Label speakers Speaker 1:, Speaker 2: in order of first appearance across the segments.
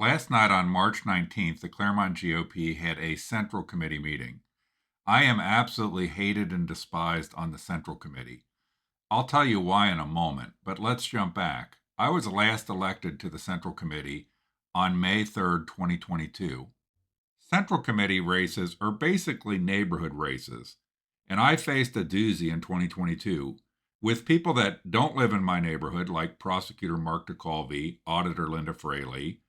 Speaker 1: Last night on March 19th, the Clermont GOP had a Central Committee meeting. I am absolutely hated and despised on the Central Committee. I'll tell you why in a moment, but let's jump back. I was last elected to the Central Committee on May 3rd, 2022. Central Committee races are basically neighborhood races, and I faced a doozy in 2022 with people that don't live in my neighborhood, like Prosecutor Mark DeColvey, Auditor Linda Fraley,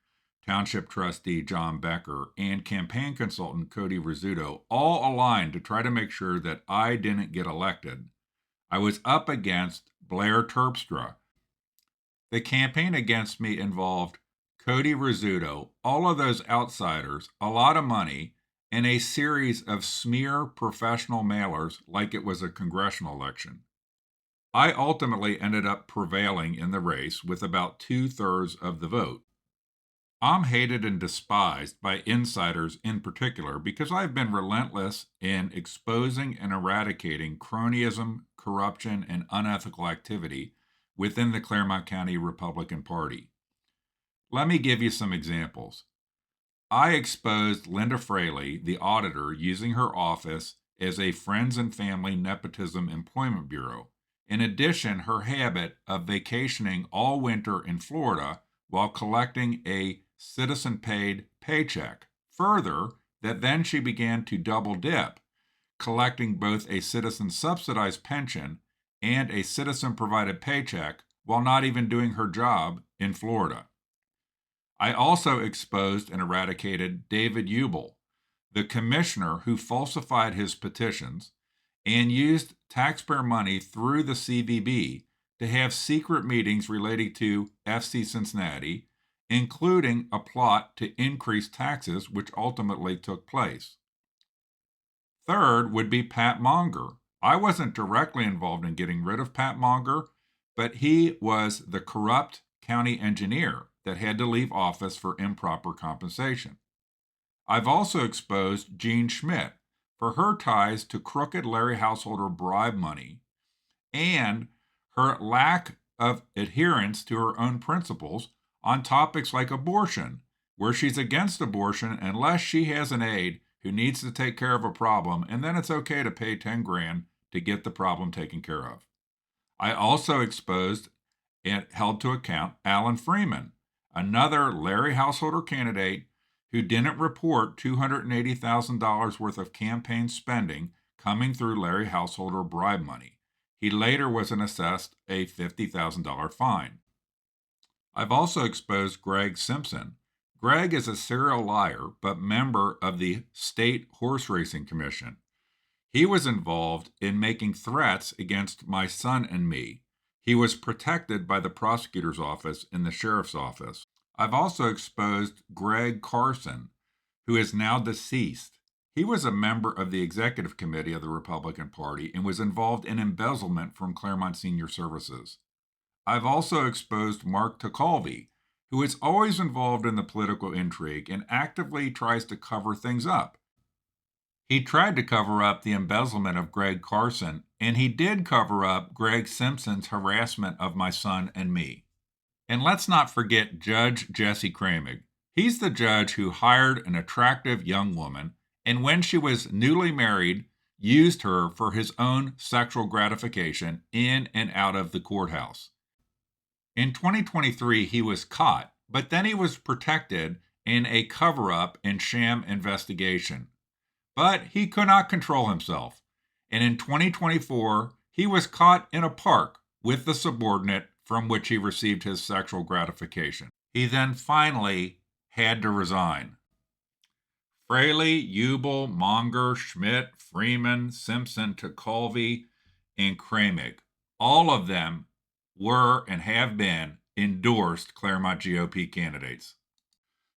Speaker 1: Township Trustee John Becker, and campaign consultant Cody Rizzuto, all aligned to try to make sure that I didn't get elected. I was up against Blair Terpstra. The campaign against me involved Cody Rizzuto, all of those outsiders, a lot of money, and a series of smear professional mailers like it was a congressional election. I ultimately ended up prevailing in the race with about 2/3 of the vote. I'm hated and despised by insiders in particular because I've been relentless in exposing and eradicating cronyism, corruption, and unethical activity within the Clermont County Republican Party. Let me give you some examples. I exposed Linda Fraley, the auditor, using her office as a friends and family nepotism employment bureau. In addition, her habit of vacationing all winter in Florida while collecting a citizen paid paycheck. Further, that then she began to double dip, collecting both a citizen subsidized pension and a citizen provided paycheck while not even doing her job in Florida. I also exposed and eradicated David Ubel, the commissioner who falsified his petitions and used taxpayer money through the CVB to have secret meetings relating to FC Cincinnati, including a plot to increase taxes, which ultimately took place. Third would be Pat Monger. I wasn't directly involved in getting rid of Pat Monger, but he was the corrupt county engineer that had to leave office for improper compensation. I've also exposed Jean Schmidt for her ties to crooked Larry Householder bribe money and her lack of adherence to her own principles on topics like abortion, where she's against abortion unless she has an aide who needs to take care of a problem, and then it's okay to pay 10 grand to get the problem taken care of. I also exposed and held to account Alan Freeman, another Larry Householder candidate who didn't report $280,000 worth of campaign spending coming through Larry Householder bribe money. He later was assessed a $50,000 fine. I've also exposed Greg Simpson. Greg is a serial liar, but member of the State Horse Racing Commission. He was involved in making threats against my son and me. He was protected by the prosecutor's office and the sheriff's office. I've also exposed Greg Carson, who is now deceased. He was a member of the executive committee of the Republican Party and was involved in embezzlement from Clermont Senior Services. I've also exposed Mark DeColvey, who is always involved in the political intrigue and actively tries to cover things up. He tried to cover up the embezzlement of Greg Carson, and he did cover up Greg Simpson's harassment of my son and me. And let's not forget Judge Jesse Kramig. He's the judge who hired an attractive young woman, and when she was newly married, used her for his own sexual gratification in and out of the courthouse. In 2023, he was caught, but then he was protected in a cover-up and sham investigation. But he could not control himself, and in 2024, he was caught in a park with the subordinate from which he received his sexual gratification. He then finally had to resign. Fraley, Ubel, Monger, Schmidt, Freeman, Simpson, DeColvey, and Kramig, all of them were and have been endorsed Clermont GOP candidates.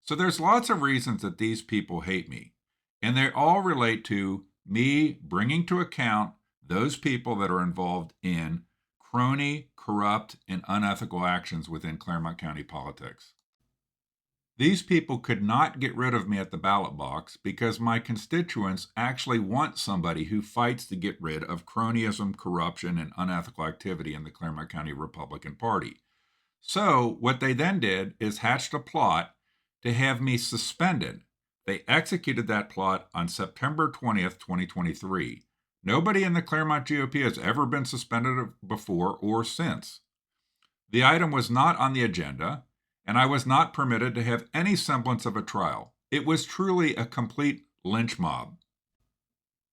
Speaker 1: So there's lots of reasons that these people hate me, and they all relate to me bringing to account those people that are involved in crony, corrupt, and unethical actions within Clermont County politics. These people could not get rid of me at the ballot box because my constituents actually want somebody who fights to get rid of cronyism, corruption, and unethical activity in the Clermont County Republican Party. So what they then did is hatched a plot to have me suspended. They executed that plot on September 20th, 2023. Nobody in the Clermont GOP has ever been suspended before or since. The item was not on the agenda, and I was not permitted to have any semblance of a trial. It was truly a complete lynch mob.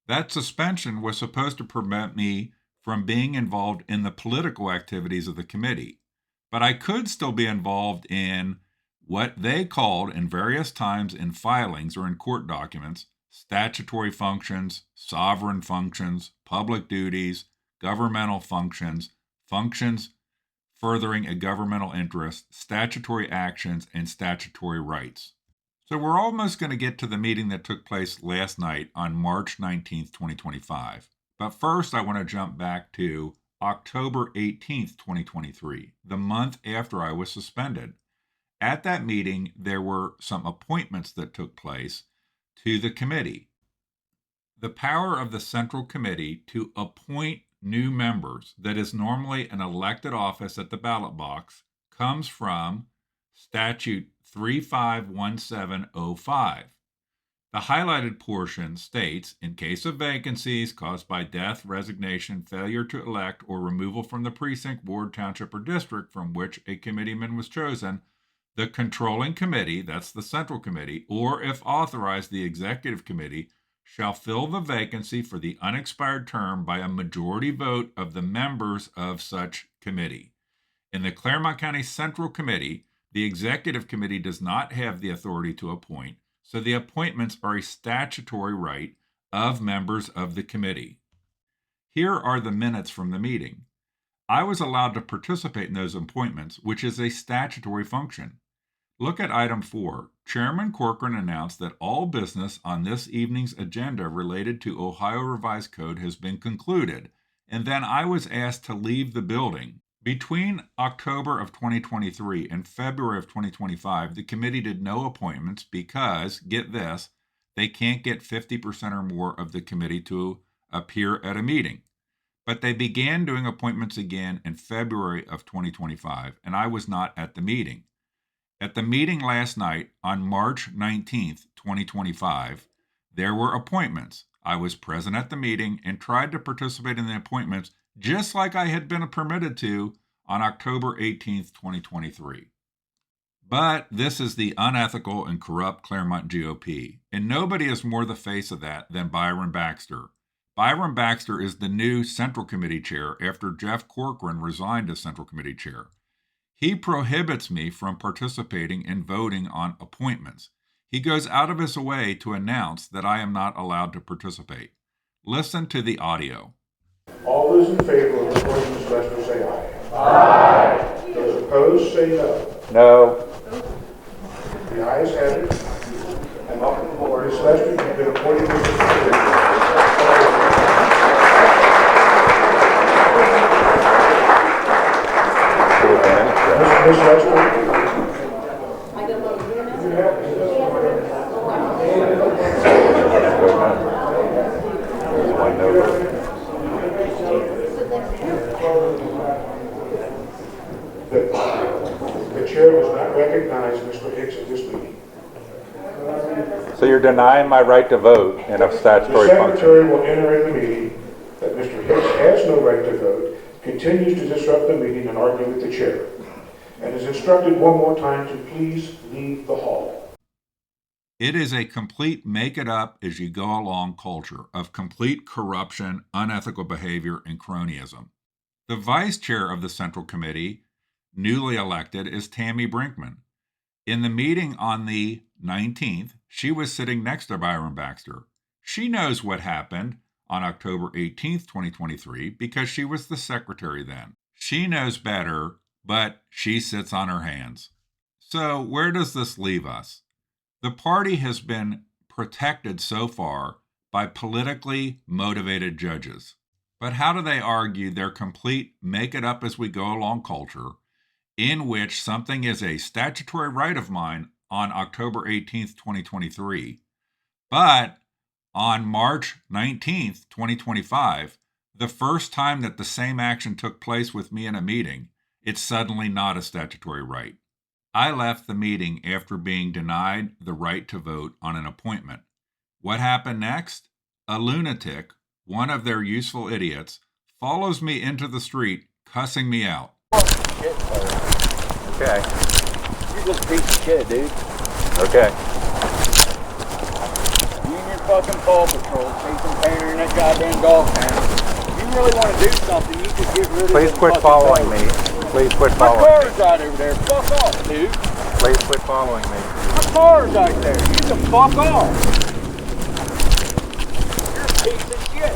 Speaker 1: That suspension was supposed to prevent me from being involved in the political activities of the committee, but I could still be involved in what they called in various times in filings or in court documents statutory functions, sovereign functions, public duties, governmental functions, functions furthering a governmental interest, statutory actions, and statutory rights. So we're almost going to get to the meeting that took place last night on March 19th, 2025. But first, I want to jump back to October 18th, 2023, the month after I was suspended. At that meeting, there were some appointments that took place to the committee. The power of the Central Committee to appoint new members, that is normally an elected office at the ballot box, comes from Statute 351705. The highlighted portion states, in case of vacancies caused by death, resignation, failure to elect, or removal from the precinct, ward, township, or district from which a committeeman was chosen, the controlling committee, that's the Central Committee, or if authorized, the Executive Committee, shall fill the vacancy for the unexpired term by a majority vote of the members of such committee. In the Clermont County Central Committee, the Executive Committee does not have the authority to appoint, so the appointments are a statutory right of members of the committee. Here are the minutes from the meeting. I was allowed to participate in those appointments, which is a statutory function. Look at item 4. Chairman Corcoran announced that all business on this evening's agenda related to Ohio Revised Code has been concluded, and then I was asked to leave the building. Between October of 2023 and February of 2025, the committee did no appointments because, get this, they can't get 50% or more of the committee to appear at a meeting. But they began doing appointments again in February of 2025, and I was not at the meeting. At the meeting last night on March 19th, 2025, there were appointments. I was present at the meeting and tried to participate in the appointments just like I had been permitted to on October 18th, 2023. But this is the unethical and corrupt Clermont GOP, and nobody is more the face of that than Byron Baxter. Byron Baxter is the new Central Committee chair after Jeff Corcoran resigned as Central Committee chair. He prohibits me from participating in voting on appointments. He goes out of his way to announce that I am not allowed to participate. Listen to the audio.
Speaker 2: All those in favor of appointing Ms. Lester say aye. Aye. Those opposed say no.
Speaker 3: No.
Speaker 2: The ayes have it. And welcome aboard. Ms. Lester, you've been appointed to the committee. Ms. Lester. The chair does not recognize Mr. Hicks at this meeting.
Speaker 3: So you're denying my right to vote in a statutory
Speaker 2: The
Speaker 3: function?
Speaker 2: secretary will enter in the meeting that Mr. Hicks has no right to vote, continues to disrupt the meeting and argue with the chair, and is instructed one more time to please leave the hall.
Speaker 1: It is a complete make-it-up-as-you-go-along culture of complete corruption, unethical behavior, and cronyism. The vice chair of the Central Committee, newly elected, is Tammy Brinkman. In the meeting on the 19th, she was sitting next to Byron Baxter. She knows what happened on October 18th, 2023, because she was the secretary then. She knows better, but she sits on her hands. So where does this leave us? The party has been protected so far by politically motivated judges. But how do they argue their complete make-it-up-as-we-go-along culture in which something is a statutory right of mine on October 18th, 2023, but on March 19th, 2025, the first time that the same action took place with me in a meeting, it's suddenly not a statutory right? I left the meeting after being denied the right to vote on an appointment. What happened next? A lunatic, one of their useful idiots, follows me into the street, cussing me out.
Speaker 4: Shit, sir.
Speaker 3: Okay.
Speaker 4: You're just a piece of shit, dude.
Speaker 3: Okay.
Speaker 4: You and your fucking Paw Patrol chasing Tanner in that goddamn golf town. If you really want to do something, you just get rid of
Speaker 3: Please
Speaker 4: them
Speaker 3: quit
Speaker 4: fucking
Speaker 3: following
Speaker 4: dogs.
Speaker 3: me. Please quit
Speaker 4: My
Speaker 3: following
Speaker 4: car's
Speaker 3: me.
Speaker 4: right over there. Fuck off, dude.
Speaker 3: Please quit following me.
Speaker 4: My car's right there. You can fuck off. You're a piece of shit.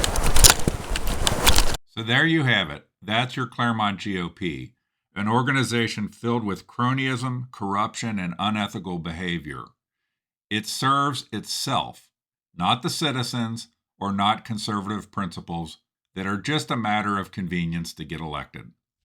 Speaker 1: So there you have it. That's your Clermont GOP, an organization filled with cronyism, corruption, and unethical behavior. It serves itself, not the citizens or not conservative principles that are just a matter of convenience to get elected.